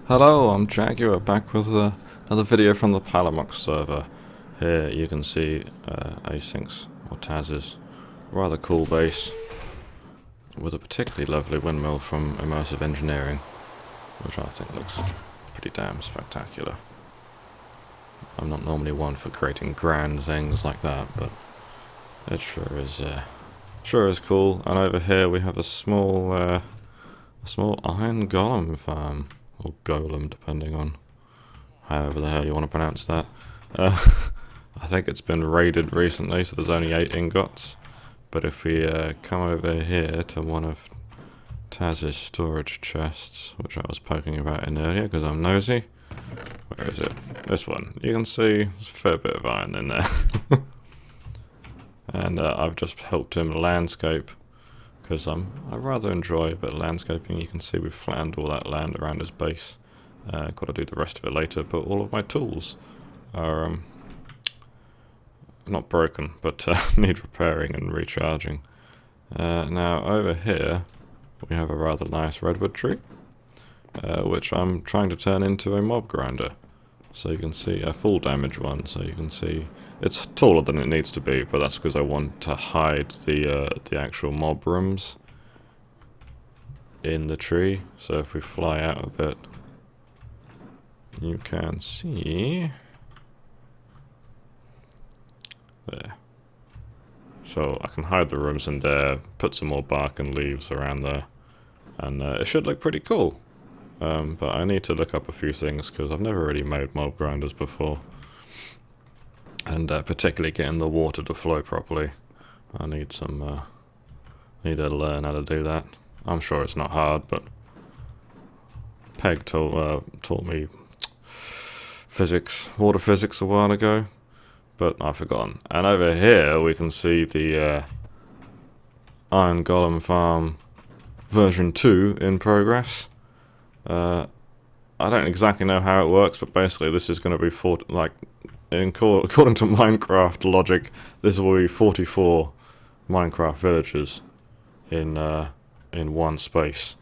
Hello, I'm Jaguar, back with another video from the Palamox server. Here you can see Async's, or Taz's, rather cool base, with a particularly lovely windmill from Immersive Engineering, which I think looks pretty damn spectacular. I'm not normally one for creating grand things like that, but it sure is cool. And over here we have a small iron golem farm. Or golem, depending on however the hell you want to pronounce that. I think it's been raided recently, so there's only 8 ingots. But if we come over here to one of Taz's storage chests, which I was poking about in earlier because I'm nosy. Where is it? This one. You can see there's a fair bit of iron in there. And I've just helped him landscape, because I rather enjoy a bit of landscaping. You can see we've flattened all that land around his base. Got to do the rest of it later, but all of my tools are not broken, but need repairing and recharging. Now over here we have a rather nice redwood tree, which I'm trying to turn into a mob grinder. So you can see a full damage one, so you can see it's taller than it needs to be, but that's because I want to hide the actual mob rooms in the tree. So if we fly out a bit, you can see there. So I can hide the rooms in there, put some more bark and leaves around there, and it should look pretty cool. But I need to look up a few things because I've never really made mob grinders before. And particularly getting the water to flow properly. I need some, need to learn how to do that. I'm sure it's not hard, but Peg taught me water physics a while ago, but I've forgotten. And over here we can see the Iron Golem Farm version 2 in progress. I don't exactly know how it works, but basically this is going to be according to Minecraft logic, this will be 44 Minecraft villages in one space,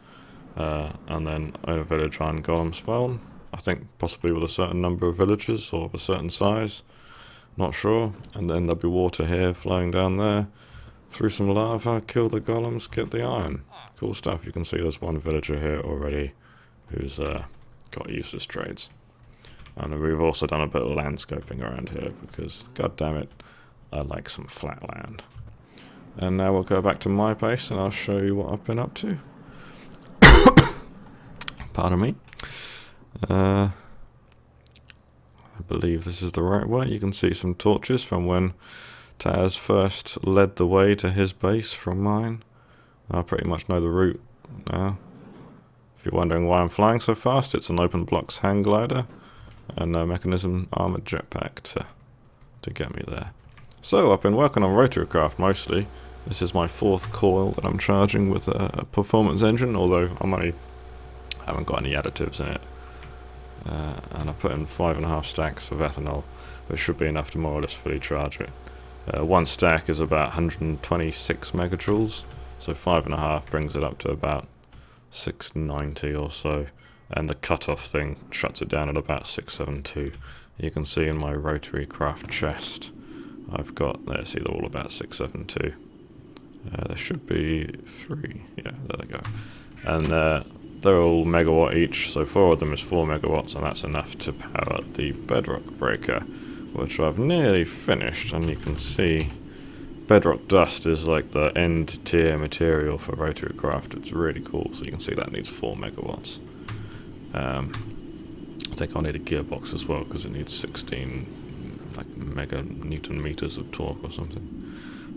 and then in a village on golem spawn. I think possibly with a certain number of villagers or of a certain size, not sure. And then there'll be water here flowing down there, through some lava, kill the golems, get the iron. Cool stuff. You can see there's one villager here already who's got useless trades. And we've also done a bit of landscaping around here because, god damn it, I like some flat land. And now we'll go back to my base and I'll show you what I've been up to. Pardon me. I believe this is the right way. You can see some torches from when Taz first led the way to his base from mine. I pretty much know the route now. If you're wondering why I'm flying so fast, it's an open blocks hang glider and a mechanism armored jetpack to get me there. So I've been working on rotary craft mostly. This is my 4th coil that I'm charging with a performance engine, although I haven't got any additives in it. And I put in 5.5 stacks of ethanol, which should be enough to more or less fully charge it. One stack is about 126 megajoules, so 5.5 brings it up to about 690 or so, and the cutoff thing shuts it down at about 672. You can see in my rotary craft chest I've got, see, they're all about 672. There should be 3, yeah, there they go. And they're all megawatt each, so 4 of them is 4 megawatts, and that's enough to power the bedrock breaker, which I've nearly finished. And you can see bedrock dust is like the end tier material for rotary craft. It's really cool, so you can see that needs 4 megawatts. I think I'll need a gearbox as well because it needs 16 like mega newton meters of torque or something.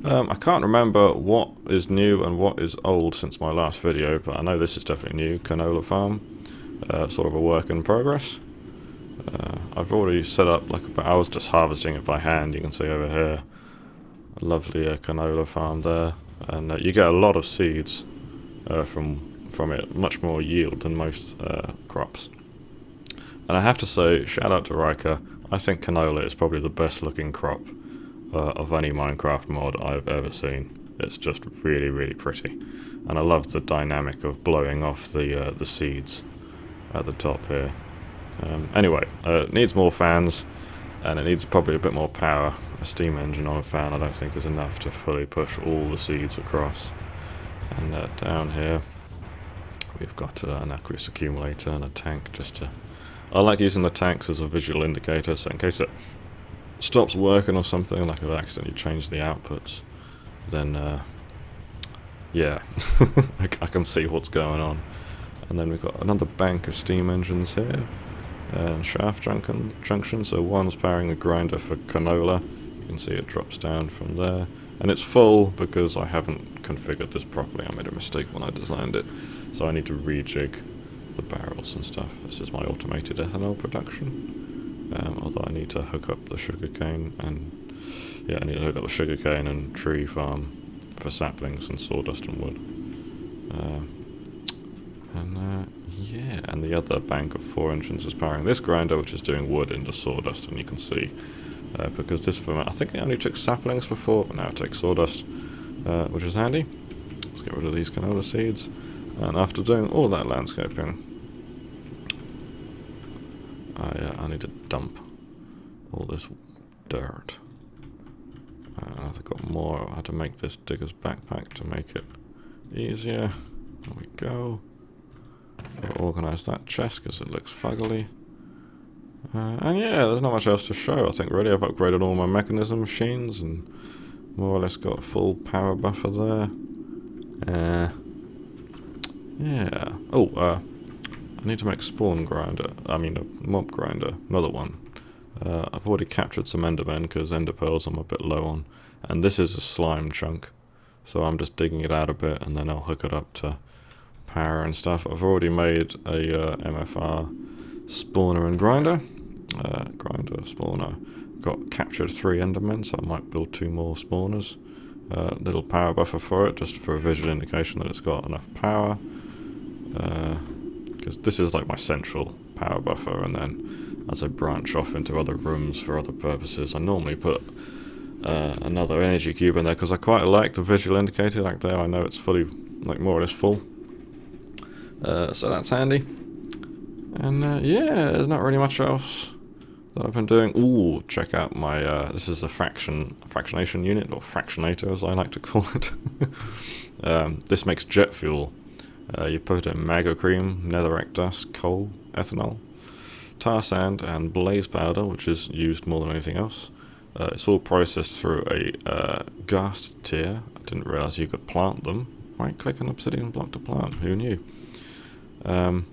I can't remember what is new and what is old since my last video, but I know this is definitely new. Canola farm, sort of a work in progress. I've already set up, I was just harvesting it by hand. You can see over here a lovely canola farm there, and you get a lot of seeds from it, much more yield than most crops. And I have to say, shout out to Riker, I think canola is probably the best looking crop of any Minecraft mod I've ever seen. It's just really, really pretty, and I love the dynamic of blowing off the seeds at the top here. Anyway, it needs more fans, and it needs probably a bit more power. A steam engine on a fan I don't think is enough to fully push all the seeds across. And down here we've got an aqueous accumulator and a tank just to... I like using the tanks as a visual indicator, so in case it stops working or something, like I've accidentally changed the outputs, then yeah, I can see what's going on. And then we've got another bank of steam engines here, and shaft junction, so one's powering the grinder for canola. You can see it drops down from there, and it's full because I haven't configured this properly. I made a mistake when I designed it, so I need to rejig the barrels and stuff. This is my automated ethanol production, although I need to hook up the sugarcane, and yeah, I need to hook up the sugarcane and tree farm for saplings and sawdust and wood. Yeah, and the other bank of 4 engines is powering this grinder, which is doing wood into sawdust, and you can see, because this ferment, I think it only took saplings before, but now it takes sawdust, which is handy. Let's get rid of these canola seeds, and after doing all that landscaping, I need to dump all this dirt. I've got more. I had to make this digger's backpack to make it easier. There we go. I'll organise that chest because it looks fuggly. And yeah, there's not much else to show. I think really I've upgraded all my mechanism machines and more or less got a full power buffer there. Yeah. Oh, I need to make spawn grinder. I mean a mob grinder. Another one. I've already captured some endermen because ender pearls I'm a bit low on. And this is a slime chunk. So I'm just digging it out a bit and then I'll hook it up to power and stuff. I've already made a MFR spawner and grinder. Grinder, spawner. Got captured 3 endermen, so I might build 2 more spawners. Little power buffer for it, just for a visual indication that it's got enough power. Because this is like my central power buffer, and then as I branch off into other rooms for other purposes, I normally put another energy cube in there because I quite like the visual indicator. Like there, I know it's fully, like more or less full. So that's handy. And yeah, there's not really much else that I've been doing. Ooh, check out my, this is a fractionation unit, or fractionator as I like to call it. This makes jet fuel. You put in mago cream, netherrack dust, coal, ethanol, tar sand, and blaze powder, which is used more than anything else. It's all processed through a ghast tier. I didn't realise you could plant them. Right click on obsidian block to plant, who knew? And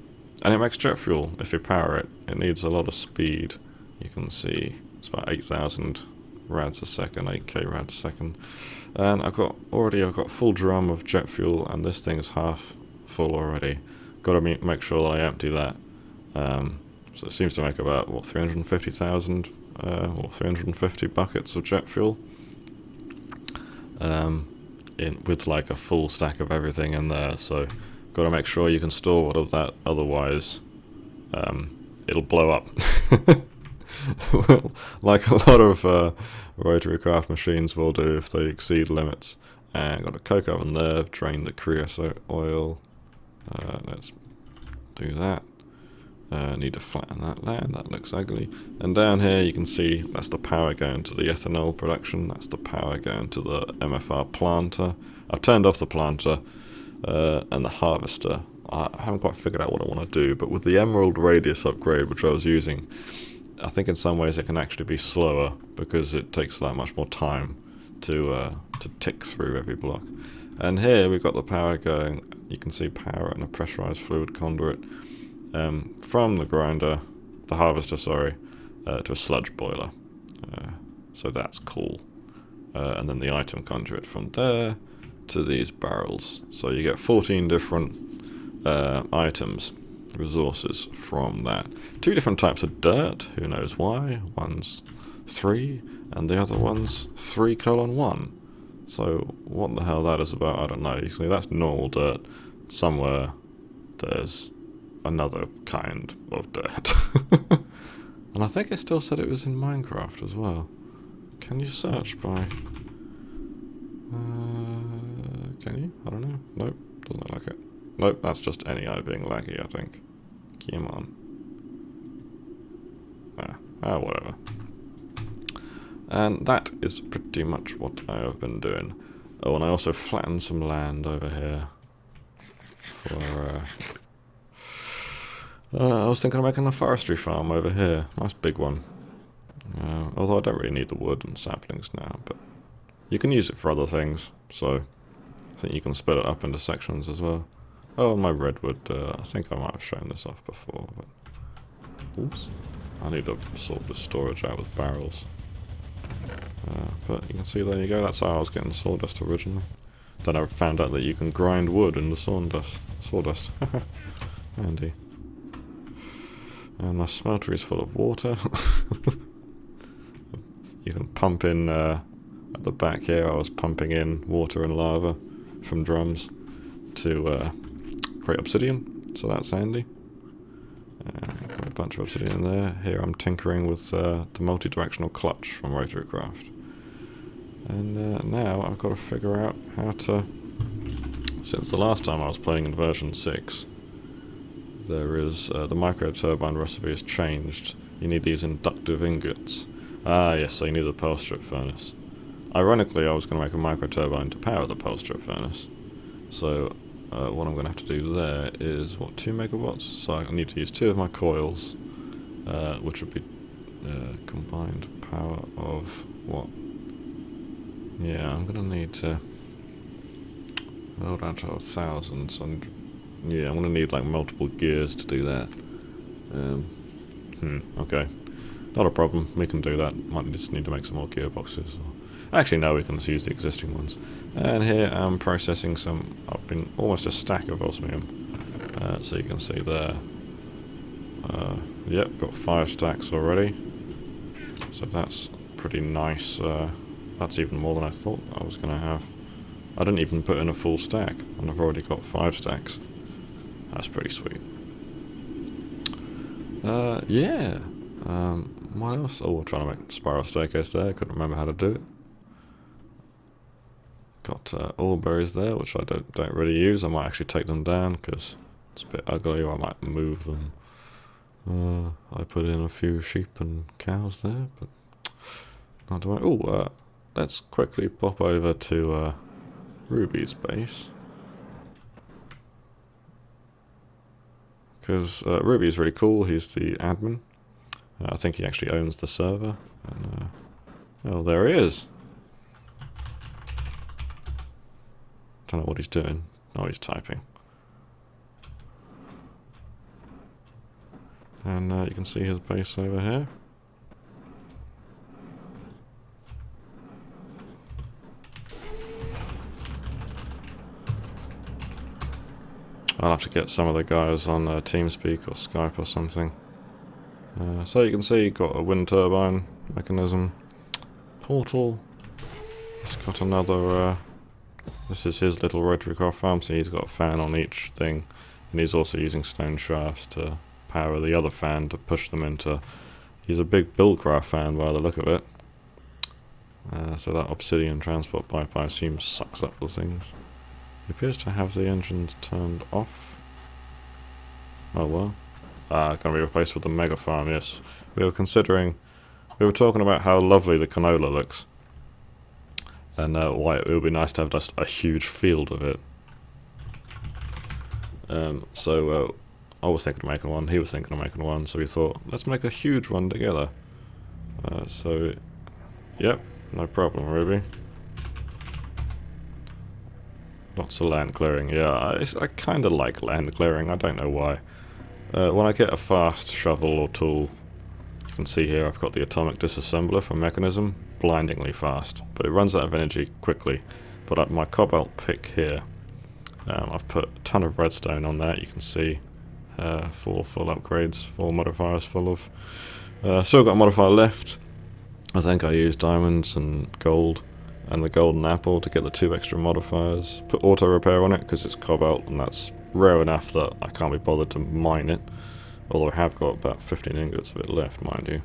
it makes jet fuel if you power it. It needs a lot of speed. You can see it's about 8,000 rads a second, 8k rads a second. And I've got full drum of jet fuel, and this thing is half full already. Got to make sure that I empty that. So it seems to make about, what, 350,000 or 350 buckets of jet fuel. With like a full stack of everything in there, so got to make sure you can store all of that, otherwise it'll blow up. Well, like a lot of rotary craft machines will do if they exceed limits. And got a coke oven there, drain the creosote oil. Let's do that. Need to flatten that land, that looks ugly. And down here you can see that's the power going to the ethanol production, that's the power going to the MFR planter. I've turned off the planter and the harvester. I haven't quite figured out what I want to do, but with the emerald radius upgrade which I was using, I think in some ways it can actually be slower because it takes that much more time to tick through every block. And here we've got the power going. You can see power and a pressurized fluid conduit from the grinder, the harvester, sorry, to a sludge boiler. So that's cool. And then the item conduit from there to these barrels. So you get 14 different items, resources from that. 2 different types of dirt, who knows why. One's 3 and the other one's 3:1. So what the hell that is about, I don't know. You see, that's normal dirt. Somewhere there's another kind of dirt. And I think I still said it was in Minecraft as well. Can you search by... can you? I don't know. Nope, doesn't look like it. Nope, that's just NEI being laggy, I think. Come on. Whatever. And that is pretty much what I have been doing. Oh, and I also flattened some land over here. For, I was thinking of making a forestry farm over here. Nice big one. Although I don't really need the wood and saplings now, but you can use it for other things, so I think you can split it up into sections as well. Oh, my redwood, I think I might have shown this off before, but... Oops. I need to sort this storage out with barrels. But you can see, there you go, that's how I was getting sawdust originally. Then I found out that you can grind wood into sawdust. Handy. And my smelter is full of water. You can pump in, at the back here, I was pumping in water and lava from drums to create obsidian, so that's handy. Got a bunch of obsidian there. Here I'm tinkering with the multi-directional clutch from Rotorcraft. And now I've got to figure out how to... Since the last time I was playing in version 6, there is... the micro turbine recipe has changed. You need these inductive ingots. Ah, yes, so you need the pulse strip furnace. Ironically, I was going to make a micro turbine to power the pulse strip furnace. So, what I'm going to have to do there is, 2 megawatts? So I need to use 2 of my coils, which would be combined power of what? Yeah, I'm going to need to build out to 1,000. So yeah, I'm going to need like multiple gears to do that. Okay. Not a problem, we can do that. Might just need to make some more gearboxes. Actually, no, we can just use the existing ones. And here I'm processing some, up in almost a stack of osmium. So you can see there. Yep, got 5 stacks already. So that's pretty nice. That's even more than I thought I was going to have. I didn't even put in a full stack, and I've already got 5 stacks. That's pretty sweet. Yeah. What else? Oh, we're trying to make a spiral staircase there. Couldn't remember how to do it. Got ore berries there, which I don't really use. I might actually take them down because it's a bit ugly, or I might move them. I put in a few sheep and cows there, but not to worry. Oh, let's quickly pop over to Ruby's base. Because Ruby's really cool. He's the admin. I think he actually owns the server. And, oh, there he is. Don't know what he's doing. Oh, he's typing. And you can see his base over here. I'll have to get some of the guys on TeamSpeak or Skype or something. So you can see, got a wind turbine mechanism, portal. It's got another. This is his little rotary car farm, so he's got a fan on each thing, and he's also using stone shafts to power the other fan to push them into. He's a big Buildcraft fan by the look of it. So that obsidian transport pipe, I assume, sucks up the things. He appears to have the engines turned off. Oh well. Going to be replaced with the mega farm, yes. We were talking about how lovely the canola looks. And why it would be nice to have just a huge field of it. So I was thinking of making one, he was thinking of making one, so we thought, let's make a huge one together. So, yep, no problem, Ruby. Lots of land clearing, yeah, I kind of like land clearing, I don't know why. When I get a fast shovel or tool, you can see here I've got the atomic disassembler for mechanism, blindingly fast, but it runs out of energy quickly. But at my cobalt pick here, I've put a ton of redstone on that, you can see 4 full upgrades, 4 modifiers full of. Still got a modifier left. I think I used diamonds and gold and the golden apple to get the 2 extra modifiers. Put auto repair on it because it's cobalt and that's rare enough that I can't be bothered to mine it. Although I have got about 15 ingots of it left, mind you.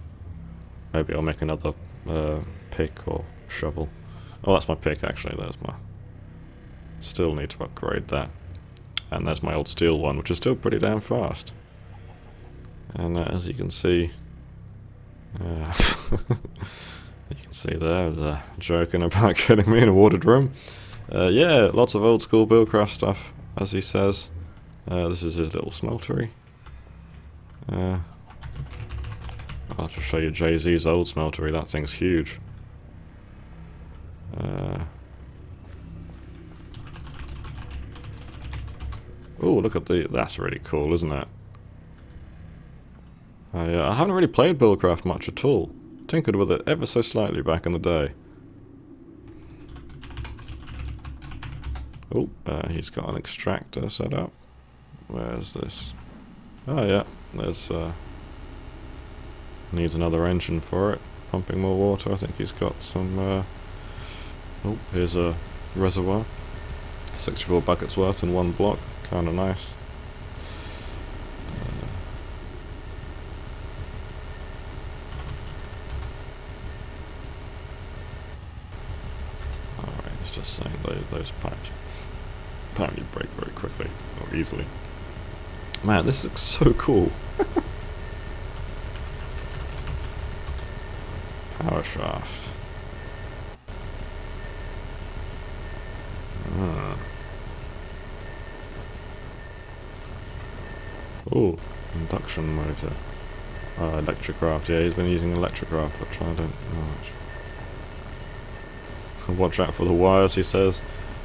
Maybe I'll make another pick or shovel. Oh, that's my pick actually, there's my... Still need to upgrade that. And there's my old steel one, which is still pretty damn fast. And as you can see, you can see there's a joking about getting me in a watered room. Yeah, lots of old school Buildcraft stuff, as he says. This is his little smeltery. I'll have to show you Jay-Z's old smeltery, that thing's huge. Oh, look at that's really cool, isn't it? I haven't really played Buildcraft much at all. Tinkered with it ever so slightly back in the day. Oh, he's got an extractor set up. Where's this? Oh yeah, there's needs another engine for it. Pumping more water. I think he's got some oh, here's a reservoir. 64 buckets worth in one block. Kinda nice. Alright, it's just saying those pipes apparently break very quickly, or easily. Man, this looks so cool. Power shaft. Oh, induction motor. Electric craft. Yeah, he's been using electric craft, which I don't know much. Watch out for the wires, he says.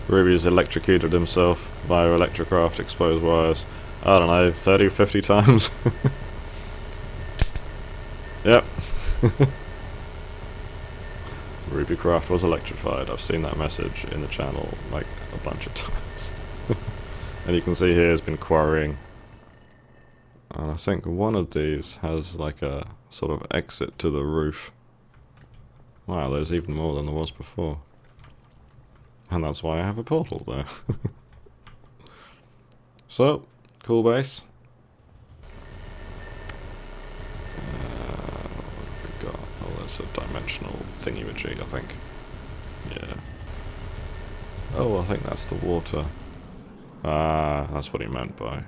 Ruby's electrocuted himself via electric craft exposed wires. I don't know, 30, 50 times? Yep. Rubycraft was electrified. I've seen that message in the channel like a bunch of times. And you can see here has been quarrying. And I think one of these has like a sort of exit to the roof. Wow, there's even more than there was before. And that's why I have a portal there. So, cool base. What have we got? Oh, there's a dimensional thingy-majig, I think. Yeah. Oh, I think that's the water. Ah, that's what he meant by...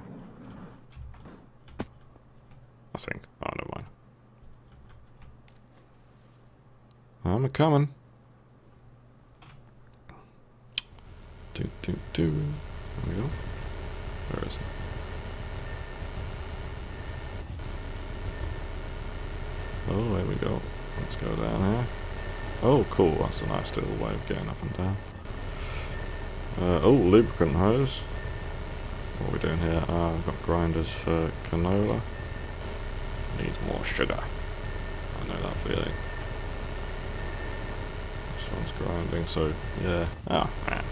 I think. Oh, never mind. I'm a-coming. There we go. Where is it? Oh, there we go. Let's go down here. Oh, cool. That's a nice little way of getting up and down. Oh, lubricant hose. What are we doing here? I've got grinders for canola. Need more sugar. I know that feeling. This one's grinding, so yeah. Oh, man.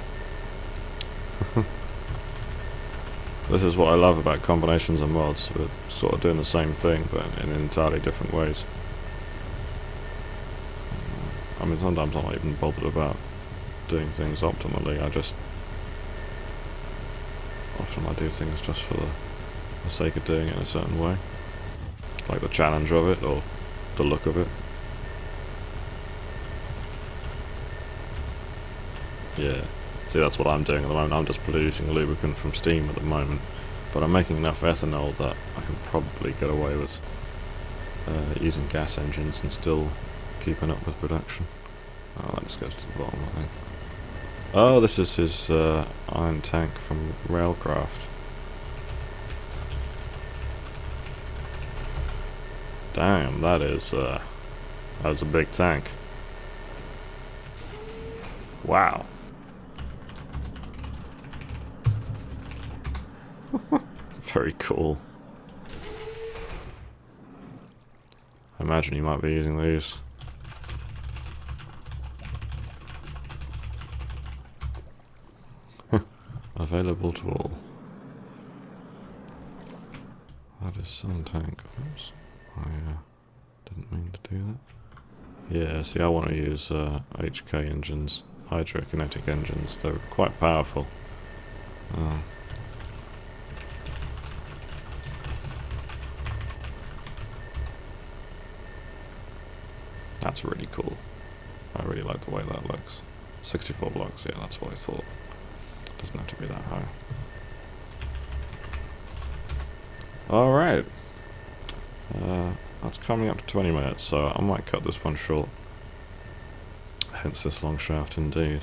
This is what I love about combinations and mods. We're sort of doing the same thing, but in entirely different ways. I mean, sometimes I'm not even bothered about doing things optimally. Often I do things just for the sake of doing it in a certain way. Like the challenge of it, or the look of it. Yeah. See, that's what I'm doing at the moment. I'm just producing lubricant from steam at the moment. But I'm making enough ethanol that I can probably get away with using gas engines and still keeping up with production. Oh, that just goes to the bottom, I think. Oh, this is his iron tank from Railcraft. Damn, that's a big tank. Wow. Very cool. I imagine you might be using these. Available to all. That is some tank. Oops. I didn't mean to do that. Yeah, see, I want to use HK engines, hydrokinetic engines. They're quite powerful. That's really cool. I really like the way that looks. 64 blocks, yeah, that's what I thought. Doesn't have to be that high. Alright. That's coming up to 20 minutes, so I might cut this one short. Hence this long shaft indeed.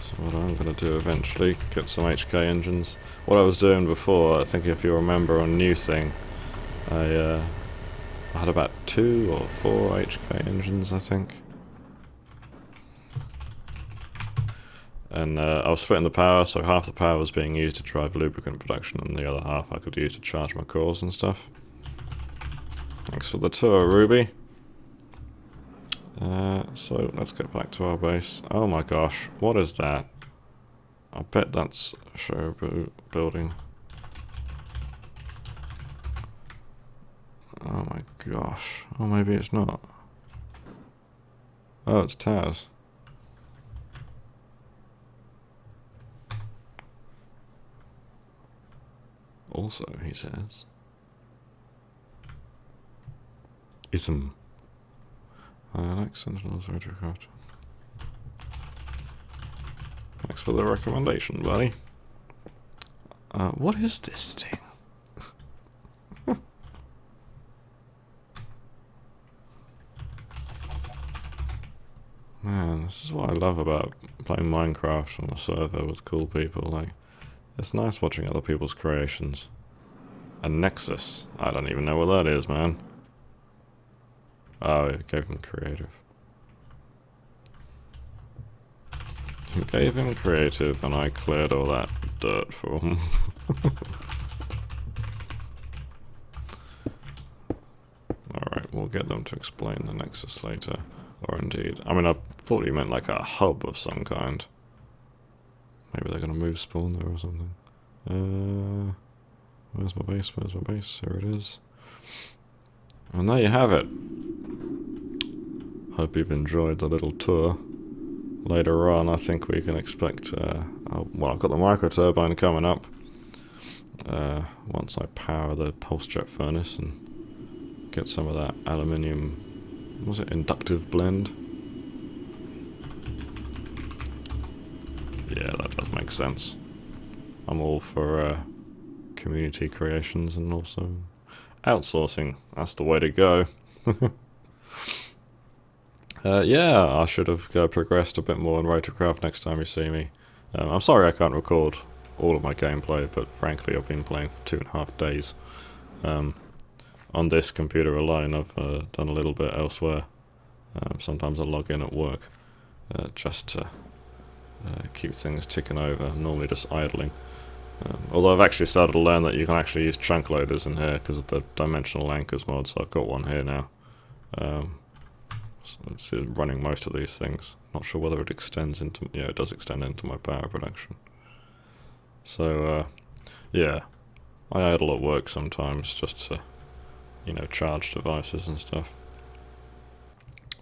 So what I'm going to do eventually, get some HK engines. What I was doing before, I think if you remember on New Thing, I had about 2 or 4 HK engines, I think. And I was splitting the power, so half the power was being used to drive lubricant production, and the other half I could use to charge my cores and stuff. Thanks for the tour, Ruby. So let's get back to our base. Oh my gosh, what is that? I bet that's a show building. Oh my gosh. Oh, maybe it's not. Oh, it's Taz. Also, he says, ism. I like Sentinel's Retrocraft. Thanks for the recommendation, buddy. What is this thing? Man, this is what I love about playing Minecraft on a server with cool people. Like, it's nice watching other people's creations. A Nexus. I don't even know what that is, man. Oh, it gave him creative. It gave him creative, and I cleared all that dirt for him. Alright, we'll get them to explain the Nexus later. Or indeed. I mean, I thought you meant like a hub of some kind. Maybe they're gonna move spawn there or something. Where's my base? Where's my base? Here it is. And there you have it. Hope you've enjoyed the little tour. Later on, I think we can expect, well, I've got the micro turbine coming up. Once I power the pulse jet furnace and get some of that aluminium, was it inductive blend? Yeah, that does make sense. I'm all for community creations and also outsourcing. That's the way to go. Yeah, I should have progressed a bit more in Rotorcraft next time you see me. I'm sorry I can't record all of my gameplay, but frankly I've been playing for 2.5 days. On this computer alone I've done a little bit elsewhere. Sometimes I log in at work just to keep things ticking over, normally just idling. Although I've actually started to learn that you can actually use chunk loaders in here because of the dimensional anchors mod, so I've got one here now. So it's running most of these things. Not sure whether it extends into... yeah, it does extend into my power production. So, yeah. I idle at work sometimes just to, you know, charge devices and stuff.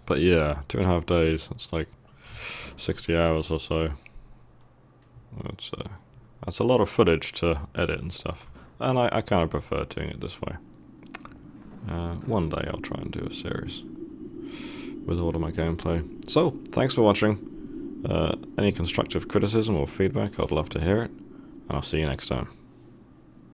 But yeah, 2.5 days, that's like 60 hours or so. That's a lot of footage to edit and stuff. And I kind of prefer doing it this way. One day I'll try and do a series with all of my gameplay. So, thanks for watching. Any constructive criticism or feedback, I'd love to hear it. And I'll see you next time.